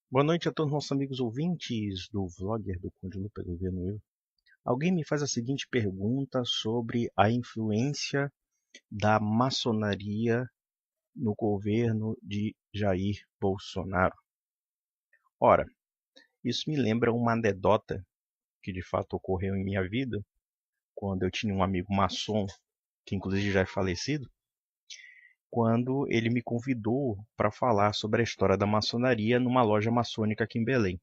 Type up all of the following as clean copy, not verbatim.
Boa noite a todos os nossos amigos ouvintes do vlogger do Conde Lupa Vivendo Eu. Alguém me faz a seguinte pergunta sobre a influência da maçonaria no governo de Jair Bolsonaro. Ora, isso me lembra uma anedota que de fato ocorreu em minha vida, quando eu tinha um amigo maçom, que inclusive já é falecido, quando ele me convidou para falar sobre a história da maçonaria numa loja maçônica aqui em Belém.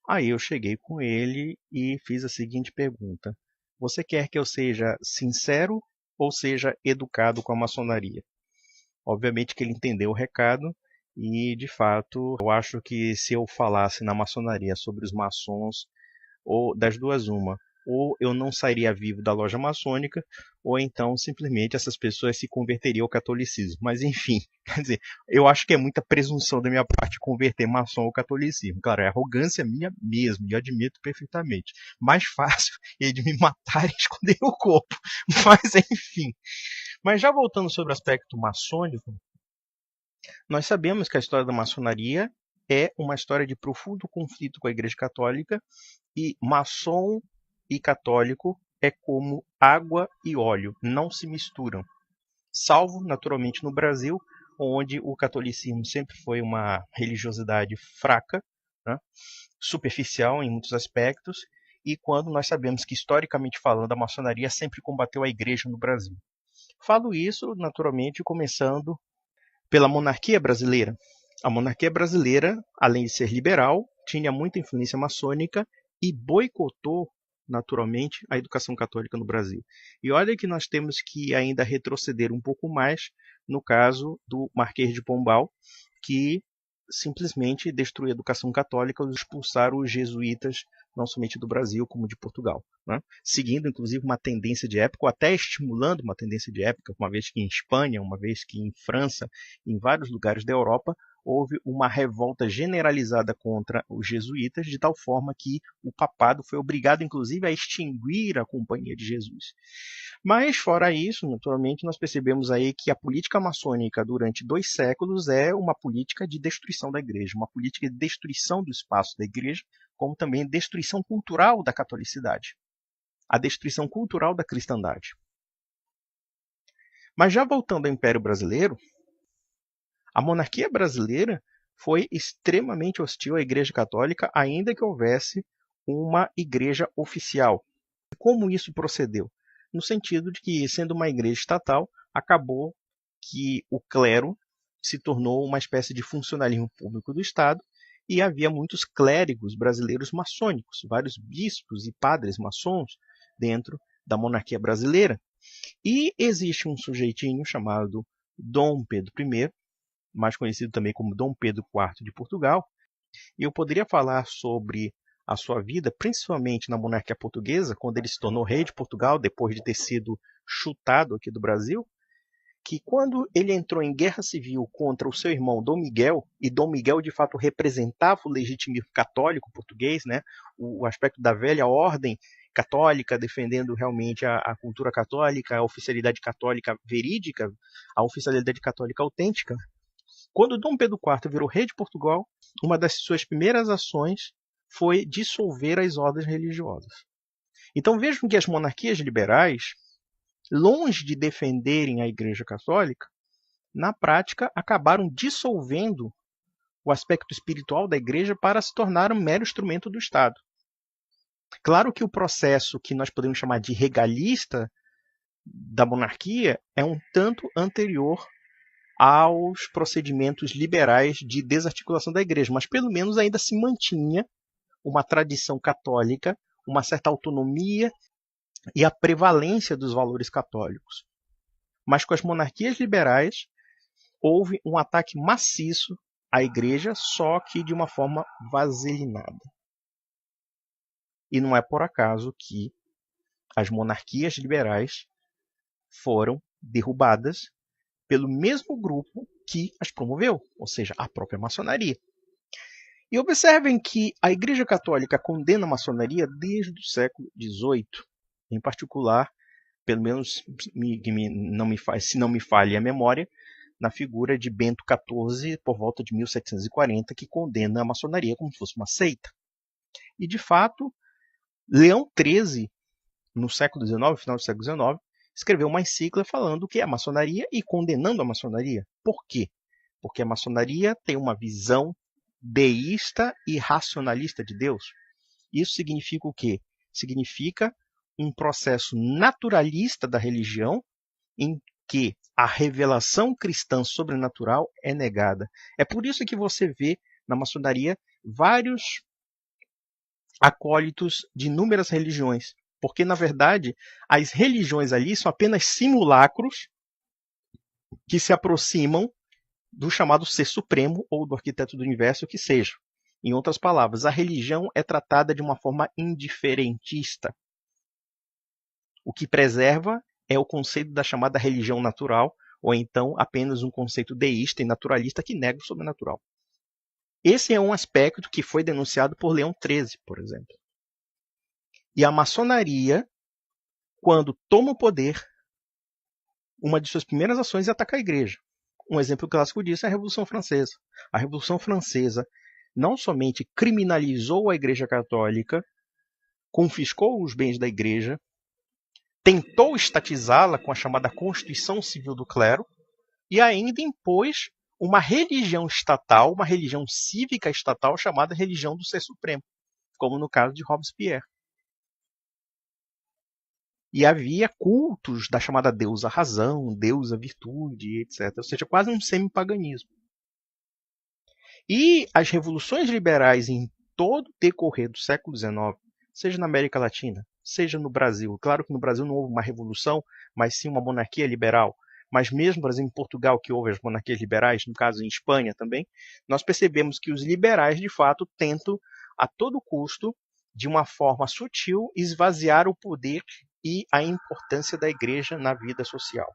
Aí eu cheguei com ele e fiz a seguinte pergunta: você quer que eu seja sincero ou seja educado com a maçonaria? Obviamente que ele entendeu o recado e, de fato, eu acho que se eu falasse na maçonaria sobre os maçons, ou das duas uma, ou eu não sairia vivo da loja maçônica, ou então simplesmente essas pessoas se converteriam ao catolicismo. Mas enfim, quer dizer, eu acho que é muita presunção da minha parte converter maçom ao catolicismo. Claro, é arrogância minha mesmo, e admito perfeitamente. Mais fácil é de me matar e esconder o corpo. Mas enfim. Mas já voltando sobre o aspecto maçônico, nós sabemos que a história da maçonaria é uma história de profundo conflito com a Igreja Católica, e maçom e católico é como água e óleo, não se misturam. Salvo, naturalmente, no Brasil, onde o catolicismo sempre foi uma religiosidade fraca, né, superficial em muitos aspectos, e quando nós sabemos que, historicamente falando, a maçonaria sempre combateu a Igreja no Brasil. Falo isso, naturalmente, começando pela monarquia brasileira. A monarquia brasileira, além de ser liberal, tinha muita influência maçônica e boicotou, naturalmente, a educação católica no Brasil. E olha que nós temos que ainda retroceder um pouco mais no caso do Marquês de Pombal, que simplesmente destruiu a educação católica ao expulsar os jesuítas, não somente do Brasil, como de Portugal, né? Seguindo, inclusive, uma tendência de época, ou até estimulando uma tendência de época, uma vez que em Espanha, uma vez que em França, em vários lugares da Europa, houve uma revolta generalizada contra os jesuítas, de tal forma que o papado foi obrigado, inclusive, a extinguir a Companhia de Jesus. Mas, fora isso, naturalmente, nós percebemos aí que a política maçônica durante 2 séculos é uma política de destruição da igreja, uma política de destruição do espaço da igreja, como também destruição cultural da catolicidade, a destruição cultural da cristandade. Mas já voltando ao Império Brasileiro, a monarquia brasileira foi extremamente hostil à Igreja Católica, ainda que houvesse uma igreja oficial. Como isso procedeu? No sentido de que, sendo uma igreja estatal, acabou que o clero se tornou uma espécie de funcionalismo público do Estado, e havia muitos clérigos brasileiros maçônicos, vários bispos e padres maçons dentro da monarquia brasileira. E existe um sujeitinho chamado Dom Pedro I, mais conhecido também como Dom Pedro IV de Portugal, e eu poderia falar sobre a sua vida, principalmente na monarquia portuguesa, quando ele se tornou rei de Portugal, depois de ter sido chutado aqui do Brasil, que quando ele entrou em guerra civil contra o seu irmão Dom Miguel, e Dom Miguel de fato representava o legitimismo católico português, né, o aspecto da velha ordem católica, defendendo realmente a cultura católica, a oficialidade católica verídica, a oficialidade católica autêntica. Quando Dom Pedro IV virou rei de Portugal, uma das suas primeiras ações foi dissolver as ordens religiosas. Então vejam que as monarquias liberais, longe de defenderem a Igreja Católica, na prática acabaram dissolvendo o aspecto espiritual da Igreja para se tornar um mero instrumento do Estado. Claro que o processo que nós podemos chamar de regalista da monarquia é um tanto anterior aos procedimentos liberais de desarticulação da igreja, mas pelo menos ainda se mantinha uma tradição católica, uma certa autonomia e a prevalência dos valores católicos. Mas com as monarquias liberais houve um ataque maciço à igreja, só que de uma forma vaselinada. E não é por acaso que as monarquias liberais foram derrubadas pelo mesmo grupo que as promoveu, ou seja, a própria maçonaria. E observem que a Igreja Católica condena a maçonaria desde o século XVIII, em particular, pelo menos se não me falha a memória, na figura de Bento XIV, por volta de 1740, que condena a maçonaria como se fosse uma seita. E, de fato, Leão XIII, no século XIX, final do século XIX, escreveu uma encíclica falando o que é a maçonaria e condenando a maçonaria. Por quê? Porque a maçonaria tem uma visão deísta e racionalista de Deus. Isso significa o quê? Significa um processo naturalista da religião em que a revelação cristã sobrenatural é negada. É por isso que você vê na maçonaria vários acólitos de inúmeras religiões. Porque, na verdade, as religiões ali são apenas simulacros que se aproximam do chamado Ser Supremo ou do Arquiteto do Universo, o que seja. Em outras palavras, a religião é tratada de uma forma indiferentista. O que preserva é o conceito da chamada religião natural, ou então apenas um conceito deísta e naturalista que nega o sobrenatural. Esse é um aspecto que foi denunciado por Leão XIII, por exemplo. E a maçonaria, quando toma o poder, uma de suas primeiras ações é atacar a igreja. Um exemplo clássico disso é a Revolução Francesa. A Revolução Francesa não somente criminalizou a Igreja Católica, confiscou os bens da igreja, tentou estatizá-la com a chamada Constituição Civil do Clero e ainda impôs uma religião estatal, uma religião cívica estatal chamada religião do Ser Supremo, como no caso de Robespierre. E havia cultos da chamada deusa razão, deusa virtude, etc. Ou seja, quase um semi-paganismo. E as revoluções liberais em todo o decorrer do século XIX, seja na América Latina, seja no Brasil, claro que no Brasil não houve uma revolução, mas sim uma monarquia liberal, mas mesmo, por exemplo, em Portugal, que houve as monarquias liberais, no caso em Espanha também, nós percebemos que os liberais, de fato, tentam a todo custo, de uma forma sutil, esvaziar o poder e a importância da igreja na vida social.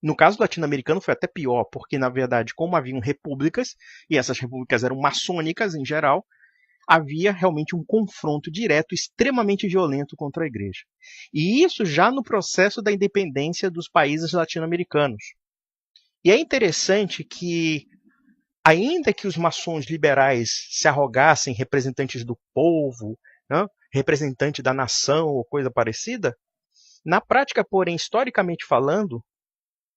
No caso latino-americano foi até pior, porque, na verdade, como haviam repúblicas, e essas repúblicas eram maçônicas em geral, havia realmente um confronto direto, extremamente violento contra a igreja. E isso já no processo da independência dos países latino-americanos. E é interessante que, ainda que os maçons liberais se arrogassem representantes do povo, né, representante da nação ou coisa parecida, na prática, porém, historicamente falando,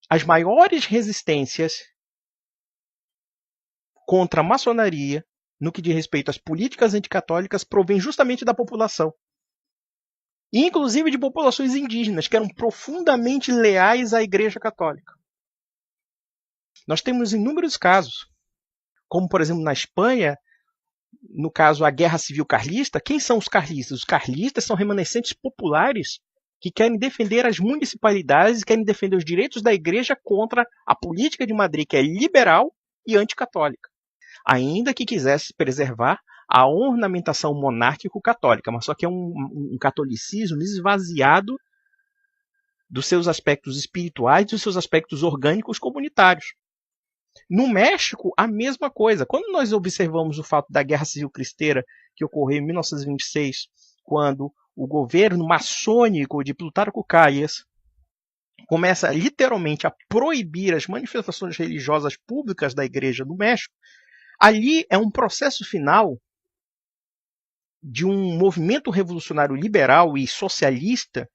as maiores resistências contra a maçonaria, no que diz respeito às políticas anticatólicas, provém justamente da população. E inclusive de populações indígenas, que eram profundamente leais à Igreja Católica. Nós temos inúmeros casos, como, por exemplo, na Espanha, no caso, a Guerra Civil Carlista. Quem são os carlistas? Os carlistas são remanescentes populares que querem defender as municipalidades, querem defender os direitos da igreja contra a política de Madrid, que é liberal e anticatólica. Ainda que quisesse preservar a ornamentação monárquico-católica, mas só que é um catolicismo esvaziado dos seus aspectos espirituais e dos seus aspectos orgânicos comunitários. No México, a mesma coisa. Quando nós observamos o fato da Guerra Civil Cristera, que ocorreu em 1926, quando o governo maçônico de Plutarco Calles começa literalmente a proibir as manifestações religiosas públicas da Igreja do México, ali é um processo final de um movimento revolucionário liberal e socialista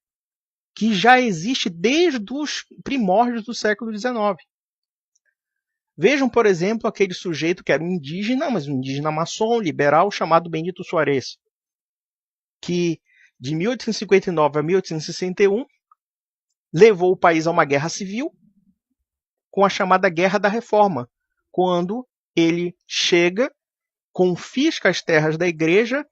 que já existe desde os primórdios do século XIX. Vejam, por exemplo, aquele sujeito que era um indígena, mas um indígena maçom, liberal, chamado Benito Suárez, que de 1859 a 1861 levou o país a uma guerra civil com a chamada Guerra da Reforma, quando ele chega, confisca as terras da igreja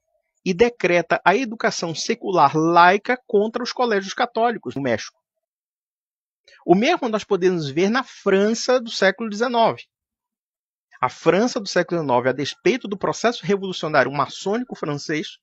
e decreta a educação secular laica contra os colégios católicos no México. O mesmo nós podemos ver na França do século XIX. A França do século XIX, a despeito do processo revolucionário maçônico francês,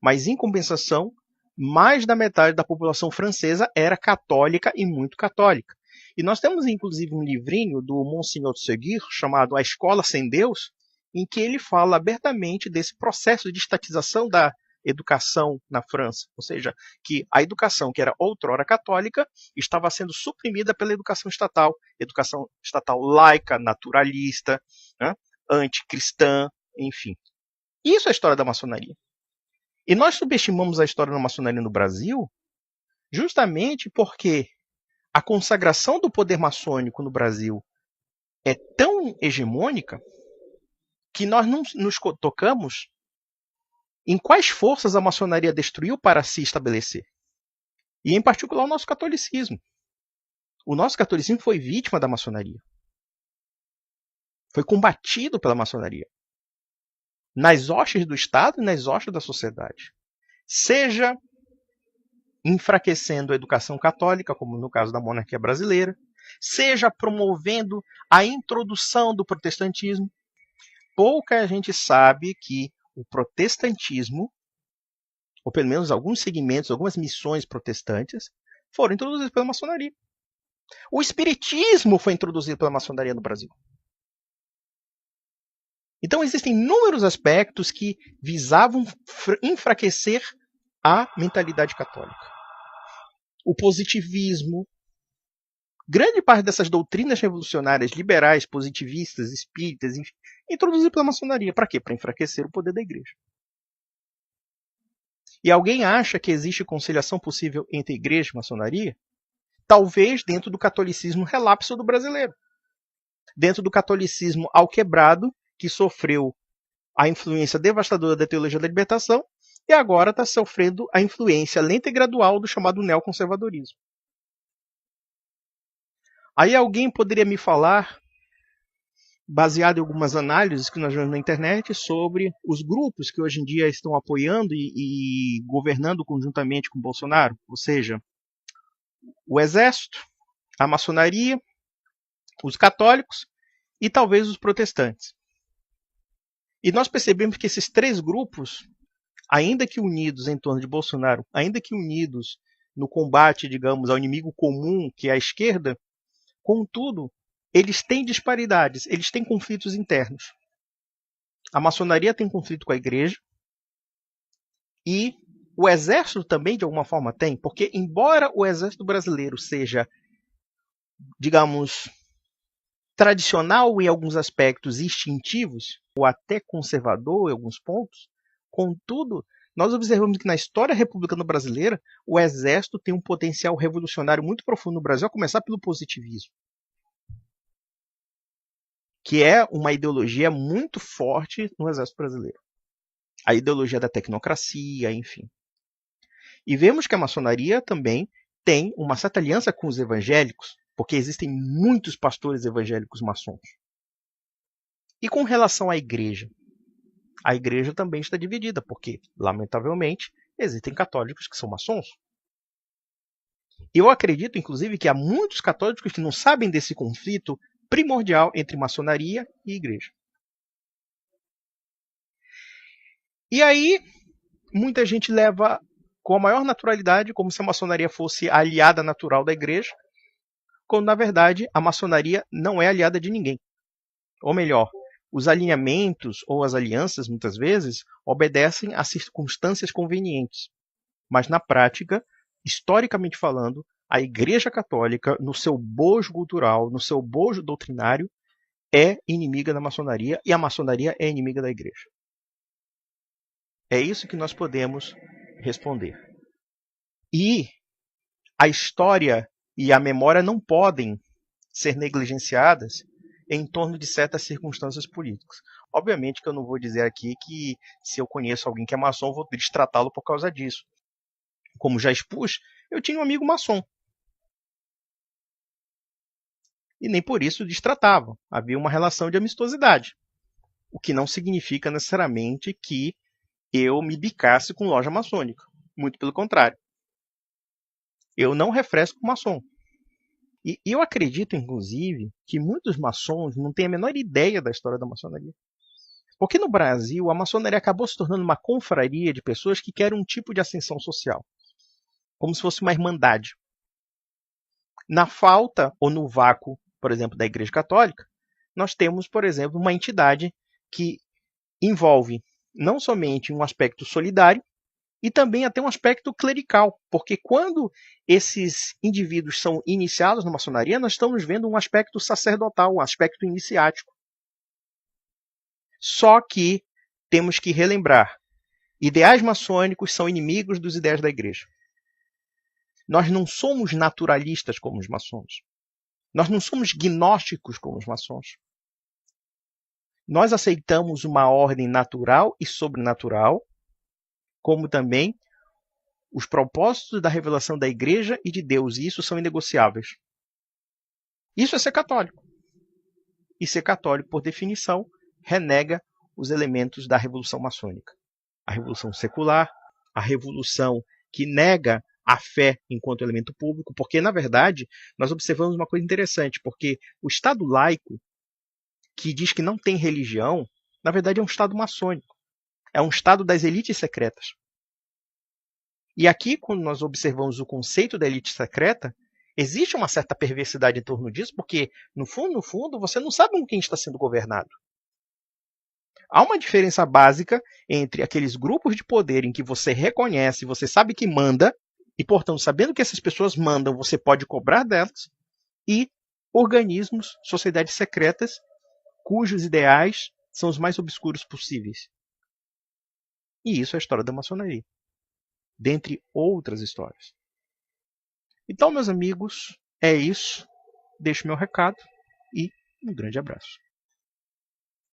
mas em compensação, mais da metade da população francesa era católica e muito católica. E nós temos inclusive um livrinho do Monsignor de Seguir, chamado A Escola Sem Deus, em que ele fala abertamente desse processo de estatização da educação na França, ou seja, que a educação que era outrora católica estava sendo suprimida pela educação estatal laica, naturalista, né, anticristã, enfim. Isso é a história da maçonaria. E nós subestimamos a história da maçonaria no Brasil justamente porque a consagração do poder maçônico no Brasil é tão hegemônica que nós não nos tocamos em quais forças a maçonaria destruiu para se estabelecer. E, em particular, o nosso catolicismo. O nosso catolicismo foi vítima da maçonaria. Foi combatido pela maçonaria. Nas hostes do Estado e nas hostes da sociedade. Seja enfraquecendo a educação católica, como no caso da monarquia brasileira, seja promovendo a introdução do protestantismo. Pouca gente sabe que o protestantismo, ou pelo menos alguns segmentos, algumas missões protestantes, foram introduzidos pela maçonaria. O espiritismo foi introduzido pela maçonaria no Brasil. Então existem inúmeros aspectos que visavam enfraquecer a mentalidade católica. O positivismo, grande parte dessas doutrinas revolucionárias, liberais, positivistas, espíritas, enfim, introduzidas pela maçonaria. Para quê? Para enfraquecer o poder da igreja. E alguém acha que existe conciliação possível entre igreja e maçonaria? Talvez dentro do catolicismo relapso do brasileiro. Dentro do catolicismo alquebrado, que sofreu a influência devastadora da teologia da libertação e agora está sofrendo a influência lenta e gradual do chamado neoconservadorismo. Aí alguém poderia me falar, baseado em algumas análises que nós vemos na internet, sobre os grupos que hoje em dia estão apoiando e governando conjuntamente com Bolsonaro, ou seja, o Exército, a maçonaria, os católicos e talvez os protestantes. E nós percebemos que esses três grupos, ainda que unidos em torno de Bolsonaro, ainda que unidos no combate, digamos, ao inimigo comum, que é a esquerda, contudo, eles têm disparidades, eles têm conflitos internos. A maçonaria tem conflito com a igreja e o exército também, de alguma forma, tem, porque embora o exército brasileiro seja, digamos, tradicional em alguns aspectos e instintivos, ou até conservador em alguns pontos, contudo, nós observamos que na história republicana brasileira, o exército tem um potencial revolucionário muito profundo no Brasil, a começar pelo positivismo, que é uma ideologia muito forte no exército brasileiro. A ideologia da tecnocracia, enfim. E vemos que a maçonaria também tem uma certa aliança com os evangélicos, porque existem muitos pastores evangélicos maçons. E com relação à igreja? A igreja também está dividida, porque, lamentavelmente, existem católicos que são maçons. Eu acredito, inclusive, que há muitos católicos que não sabem desse conflito primordial entre maçonaria e igreja. E aí, muita gente leva com a maior naturalidade como se a maçonaria fosse a aliada natural da igreja, quando, na verdade, a maçonaria não é aliada de ninguém. Ou melhor, os alinhamentos ou as alianças, muitas vezes, obedecem a circunstâncias convenientes. Mas, na prática, historicamente falando, a Igreja Católica, no seu bojo cultural, no seu bojo doutrinário, é inimiga da maçonaria e a maçonaria é inimiga da Igreja. É isso que nós podemos responder. E a história e a memória não podem ser negligenciadas em torno de certas circunstâncias políticas. Obviamente que eu não vou dizer aqui que se eu conheço alguém que é maçom, vou destratá-lo por causa disso. Como já expus, eu tinha um amigo maçom. E nem por isso destratava. Havia uma relação de amistosidade. O que não significa necessariamente que eu me bicasse com loja maçônica. Muito pelo contrário. Eu não refresco maçom. E eu acredito, inclusive, que muitos maçons não têm a menor ideia da história da maçonaria. Porque no Brasil, a maçonaria acabou se tornando uma confraria de pessoas que querem um tipo de ascensão social. Como se fosse uma irmandade. Na falta, ou no vácuo, por exemplo, da Igreja Católica, nós temos, por exemplo, uma entidade que envolve não somente um aspecto solidário, E também até um aspecto clerical, porque quando esses indivíduos são iniciados na maçonaria, nós estamos vendo um aspecto sacerdotal, um aspecto iniciático. Só que temos que relembrar, ideais maçônicos são inimigos dos ideais da igreja. Nós não somos naturalistas como os maçons. Nós não somos gnósticos como os maçons. Nós aceitamos uma ordem natural e sobrenatural, como também os propósitos da revelação da igreja e de Deus, e isso são inegociáveis. Isso é ser católico. E ser católico, por definição, renega os elementos da revolução maçônica. A revolução secular, a revolução que nega a fé enquanto elemento público, porque, na verdade, nós observamos uma coisa interessante, porque o Estado laico, que diz que não tem religião, na verdade é um Estado maçônico. É um Estado das elites secretas. E aqui, quando nós observamos o conceito da elite secreta, existe uma certa perversidade em torno disso, porque, no fundo, você não sabe com quem está sendo governado. Há uma diferença básica entre aqueles grupos de poder em que você reconhece, você sabe que manda, e, portanto, sabendo que essas pessoas mandam, você pode cobrar delas, e organismos, sociedades secretas, cujos ideais são os mais obscuros possíveis. E isso é a história da maçonaria, dentre outras histórias. Então, meus amigos, é isso. Deixo meu recado e um grande abraço.